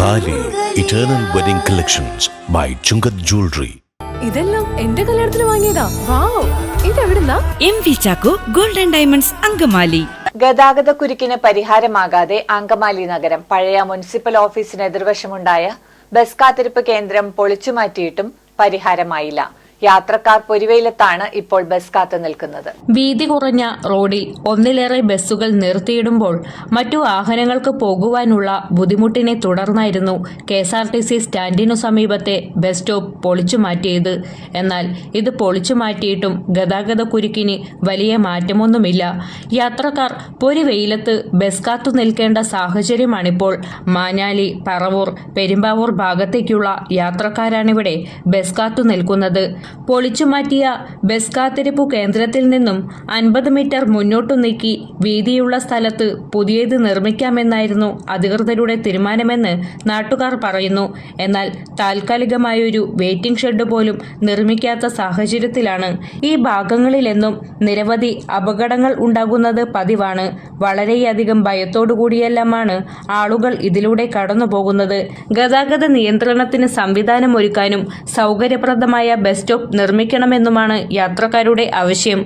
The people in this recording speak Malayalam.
താലി eternal wedding collections by Chungath jewellery. ഇതെല്ലാം എന്റെ കല്യാണത്തിന് വാങ്ങിയതാ. വാവ്, ഇതെവിടുന്നാ? MV Chacko golden diamonds Angamaly. ഗതാഗത കുരുക്കിന് പരിഹാരമാകാതെ അങ്കമാലി നഗരം പഴയ മുനിസിപ്പൽ ഓഫീസിന് എതിർവശമുണ്ടായ ബസ് കാത്തിരിപ്പ് കേന്ദ്രം പൊളിച്ചുമാറ്റിയിട്ടും പരിഹാരമായില്ല. യാത്രക്കാർ പൊരിവെയിലത്താണ് ഇപ്പോൾ ബസ് കാത്തു നിൽക്കുന്നത്. വീതി കുറഞ്ഞ റോഡിൽ ഒന്നിലേറെ ബസ്സുകൾ നിർത്തിയിടുമ്പോൾ മറ്റു വാഹനങ്ങൾക്ക് പോകുവാനുള്ള ബുദ്ധിമുട്ടിനെ തുടർന്നായിരുന്നു KSRTC സ്റ്റാൻഡിനു സമീപത്തെ ബസ് സ്റ്റോപ്പ് പൊളിച്ചുമാറ്റിയത്. എന്നാൽ ഇത് പൊളിച്ചുമാറ്റിയിട്ടും ഗതാഗത കുരുക്കിന് വലിയ മാറ്റമൊന്നുമില്ല. യാത്രക്കാർ പൊരിവെയിലത്ത് ബസ് കാത്തു നിൽക്കേണ്ട സാഹചര്യമാണിപ്പോൾ. മാഞ്ഞാലി, പറവൂർ, പെരുമ്പാവൂർ ഭാഗത്തേക്കുള്ള യാത്രക്കാരാണിവിടെ ബസ് കാത്തു നിൽക്കുന്നത്. പൊളിച്ചുമാറ്റിയ ബസ് കാത്തിരിപ്പു കേന്ദ്രത്തിൽ നിന്നും 50 മീറ്റർ മുന്നോട്ടു നീക്കി വീതിയുള്ള സ്ഥലത്ത് പുതിയത് നിർമ്മിക്കാമെന്നായിരുന്നു അധികൃതരുടെ തീരുമാനമെന്ന് നാട്ടുകാർ പറയുന്നു. എന്നാൽ താൽക്കാലികമായൊരു വെയിറ്റിംഗ് ഷെഡ് പോലും നിർമ്മിക്കാത്ത സാഹചര്യത്തിലാണ്. ഈ ഭാഗങ്ങളിലെന്നും നിരവധി അപകടങ്ങൾ ഉണ്ടാകുന്നത് പതിവാണ്. വളരെയധികം ഭയത്തോടുകൂടിയെല്ലാമാണ് ആളുകൾ ഇതിലൂടെ കടന്നുപോകുന്നത്. ഗതാഗത നിയന്ത്രണത്തിന് സംവിധാനമൊരുക്കാനും സൗകര്യപ്രദമായ ബസ് സ്റ്റോപ്പ് നിർമ്മിക്കണമെന്നുമാണ് യാത്രക്കാരുടെ ആവശ്യം.